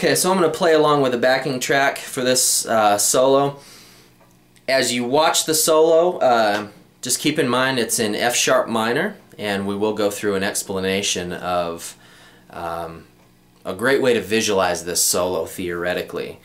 Okay, so I'm going to play along with the backing track for this solo. As you watch the solo, just keep in mind it's in F sharp minor, and we will go through an explanation of a great way to visualize this solo theoretically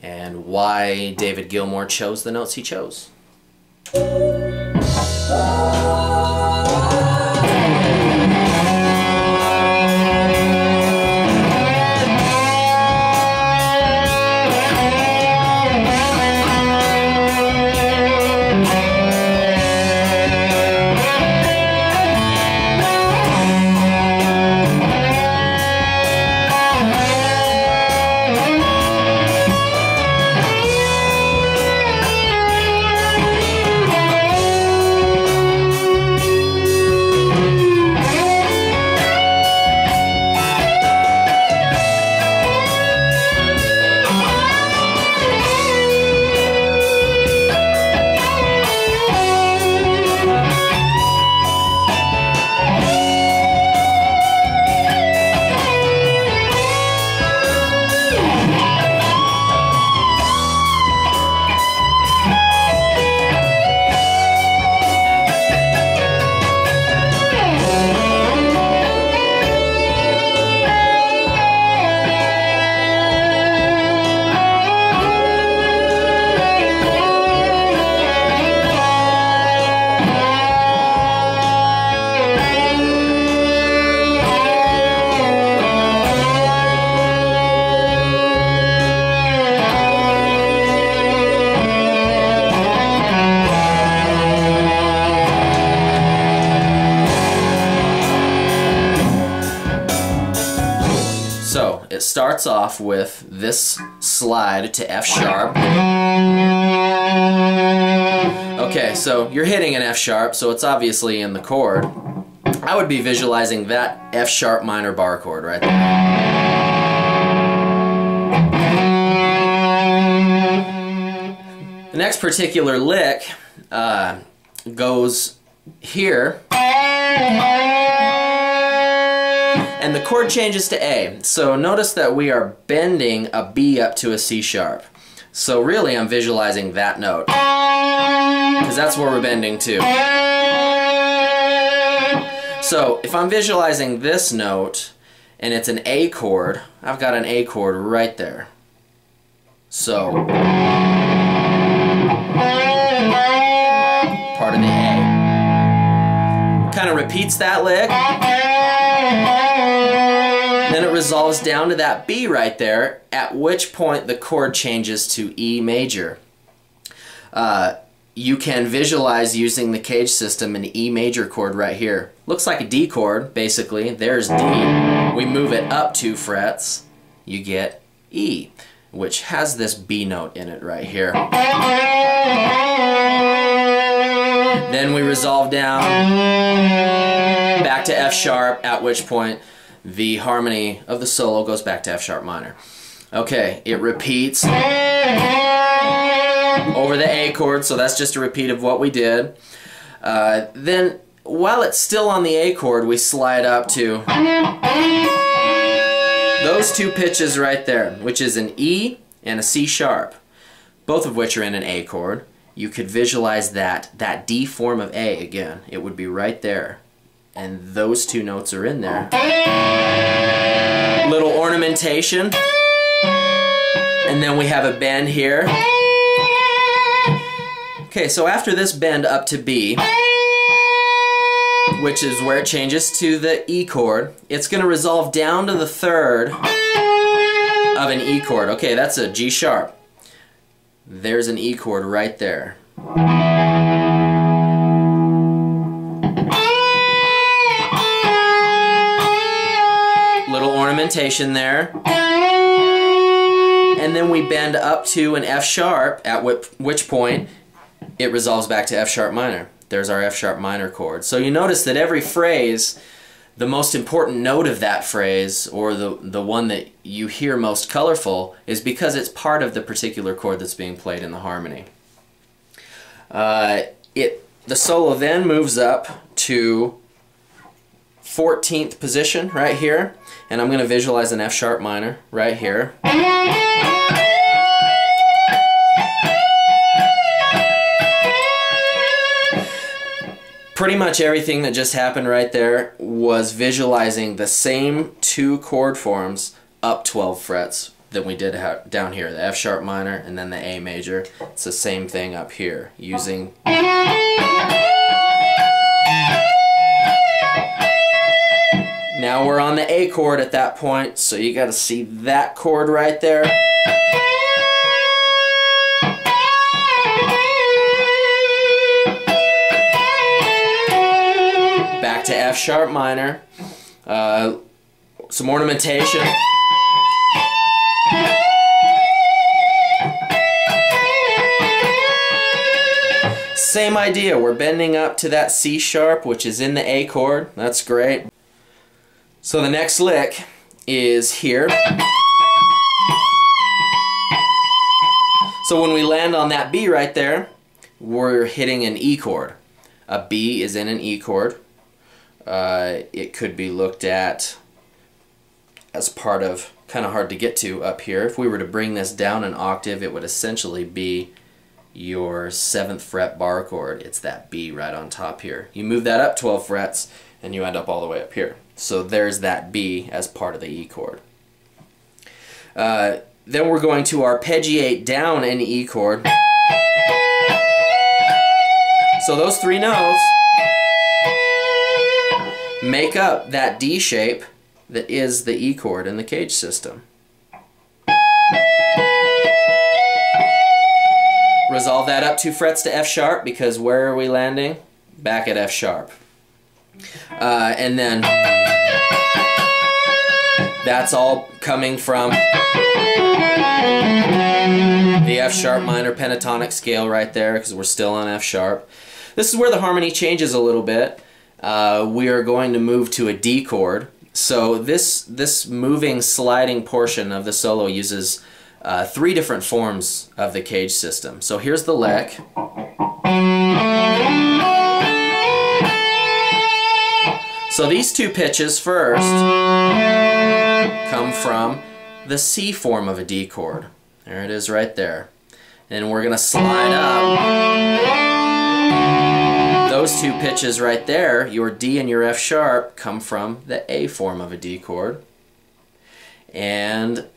and why David Gilmour chose the notes he chose. So it starts off with this slide to F sharp. Okay, so you're hitting an F sharp, so it's obviously in the chord. I would be visualizing that F sharp minor bar chord right there. The next particular lick goes here. And the chord changes to A. So notice that we are bending a B up to a C sharp. So really I'm visualizing that note, because that's where we're bending to. So if I'm visualizing this note and it's an A chord, I've got an A chord right there. So part of the A. Kind of repeats that lick. Then it resolves down to that B right there, at which point the chord changes to E major. You can visualize using the cage system an E major chord right here. Looks like a D chord, basically. There's D. We move it up 2 frets, you get E, which has this B note in it right here. Then we resolve down back to F sharp, at which point the harmony of the solo goes back to F sharp minor. Okay, it repeats over the A chord, so that's just a repeat of what we did. Then, while it's still on the A chord, we slide up to those 2 pitches right there, which is an E and a C sharp, both of which are in an A chord. You could visualize that D form of A again. It would be right there. And those 2 notes are in there. Little ornamentation. And then we have a bend here. Okay, so after this bend up to B, which is where it changes to the E chord, it's going to resolve down to the 3rd of an E chord. Okay, that's a G sharp. There's an E chord right there. Little ornamentation there. And then we bend up to an F sharp, at which point it resolves back to F sharp minor. There's our F sharp minor chord. So you notice that every phrase, the most important note of that phrase, or the one that you hear most colorful, is because it's part of the particular chord that's being played in the harmony. The solo then moves up to 14th position right here, and I'm going to visualize an F sharp minor right here. Pretty much everything that just happened right there was visualizing the same two chord forms up 12 frets that we did down here, the F sharp minor and then the A major. It's the same thing up here using now we're on the A chord at that point, so you got to see that chord right there. Back to F sharp minor. Some ornamentation. Same idea, we're bending up to that C sharp, which is in the A chord. That's great. So the next lick is here. So when we land on that B right there, we're hitting an E chord. A B is in an E chord. It could be looked at as part of, kind of hard to get to up here. If we were to bring this down an octave, it would essentially be your 7th fret bar chord. It's that B right on top here. You move that up 12 frets and you end up all the way up here. So there's that B as part of the E chord. Then we're going to arpeggiate down an E chord. So those three notes make up that D shape that is the E chord in the cage system. Resolve that up 2 frets to F sharp, because where are we landing? Back at F sharp. And then that's all coming from the F sharp minor pentatonic scale right there, because we're still on F sharp. This is where the harmony changes a little bit. We are going to move to a D chord. So this moving, sliding portion of the solo uses 3 different forms of the cage system. So here's the lick. So these 2 pitches first come from the C form of a D chord. There it is right there. And we're going to slide up. Those 2 pitches right there, your D and your F sharp, come from the A form of a D chord. And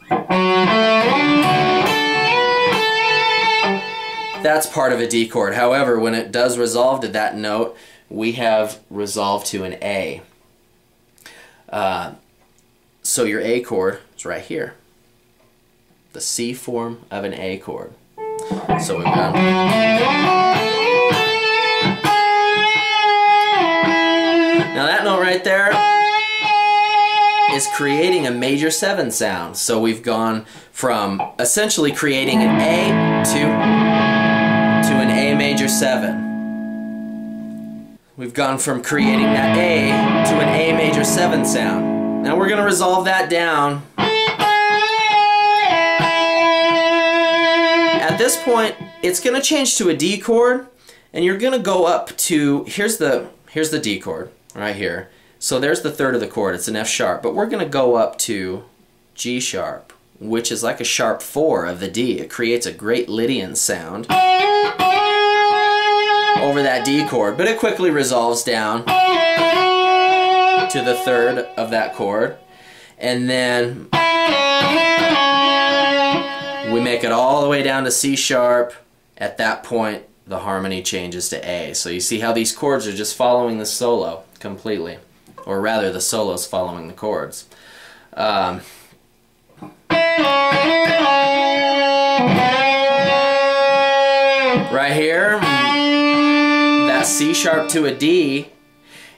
that's part of a D chord. However, when it does resolve to that note, we have resolved to an A. So your A chord is right here. The C form of an A chord. So we've got... Now that note right there is creating a major 7 sound. So we've gone from essentially creating an A to an A major 7. We've gone from creating that A to an A major 7 sound. Now we're going to resolve that down. At this point, it's going to change to a D chord, and you're going to go up to, here's the D chord right here. So there's the 3rd of the chord, it's an F sharp, but we're going to go up to G sharp, which is like a sharp 4 of the D. It creates a great Lydian sound over that D chord, but it quickly resolves down to the 3rd of that chord, and then we make it all the way down to C sharp. At that point, the harmony changes to A. So you see how these chords are just following the solo completely, or rather the solo's following the chords. Right here, that C sharp to a D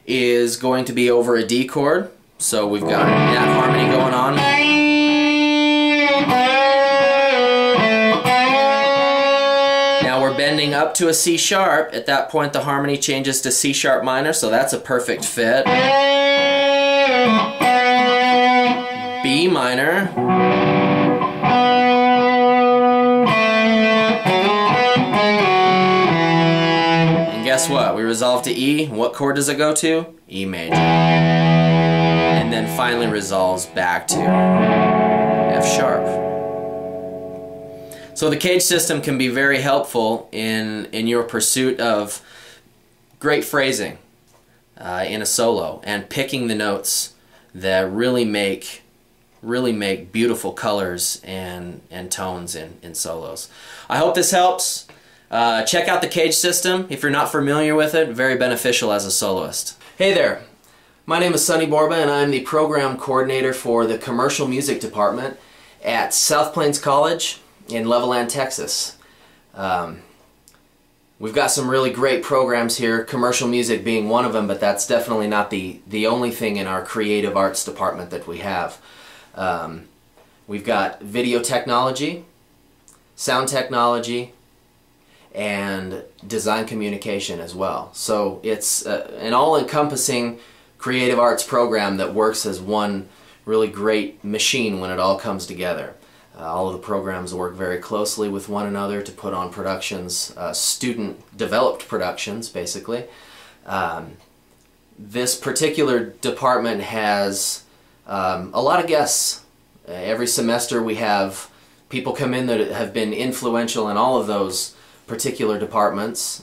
is going to be over a D chord. So we've got that harmony going on. Now we're bending up to a C sharp. At that point the harmony changes to C sharp minor, so that's a perfect fit. B minor. And guess what? We resolve to E. What chord does it go to? E major. and then finally resolves back to F sharp. So the cage system can be very helpful in your pursuit of great phrasing in a solo and picking the notes that really make beautiful colors and tones in solos. I hope this helps. Check out the cage system if you're not familiar with it. Very beneficial as a soloist. Hey there, my name is Sonny Borba and I'm the program coordinator for the commercial music department at South Plains College in Levelland, Texas. We've got some really great programs here, commercial music being one of them, but that's definitely not the only thing in our creative arts department that we have. We've got video technology, sound technology, and design communication as well. So it's an all-encompassing creative arts program that works as one really great machine when it all comes together. All of the programs work very closely with one another to put on productions, student-developed productions, basically. This particular department has a lot of guests. Every semester we have people come in that have been influential in all of those particular departments.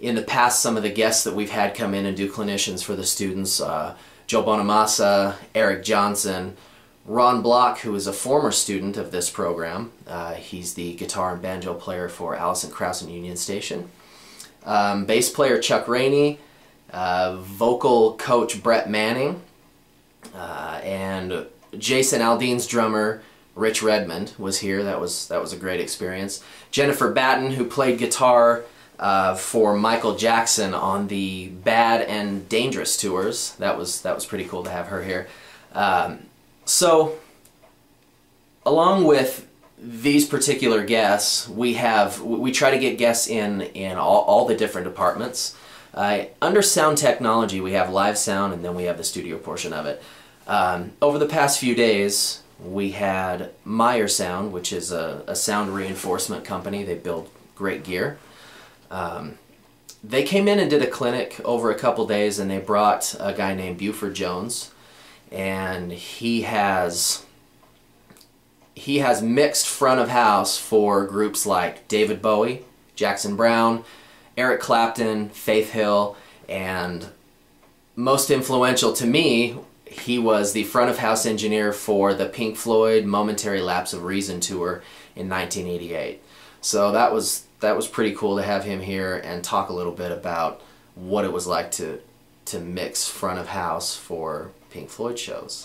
In the past, some of the guests that we've had come in and do clinicians for the students, Joe Bonamassa, Eric Johnson, Ron Block, who is a former student of this program. He's the guitar and banjo player for Allison Krauss and Union Station. Bass player Chuck Rainey, vocal coach Brett Manning, and Jason Aldean's drummer Rich Redmond was here. That was a great experience. Jennifer Batten, who played guitar for Michael Jackson on the Bad and Dangerous tours. That was pretty cool to have her here. So, along with these particular guests, we try to get guests in all the different departments. Under sound technology, we have live sound, and then we have the studio portion of it. Over the past few days, we had Meyer Sound, which is a sound reinforcement company. They build great gear. They came in and did a clinic over a couple days, and they brought a guy named Buford Jones, and he has mixed front of house for groups like David Bowie, Jackson Browne, Eric Clapton, Faith Hill, and most influential to me, he was the front of house engineer for the Pink Floyd Momentary Lapse of Reason tour in 1988. So that was pretty cool to have him here and talk a little bit about what it was like to mix front of house for Pink Floyd shows.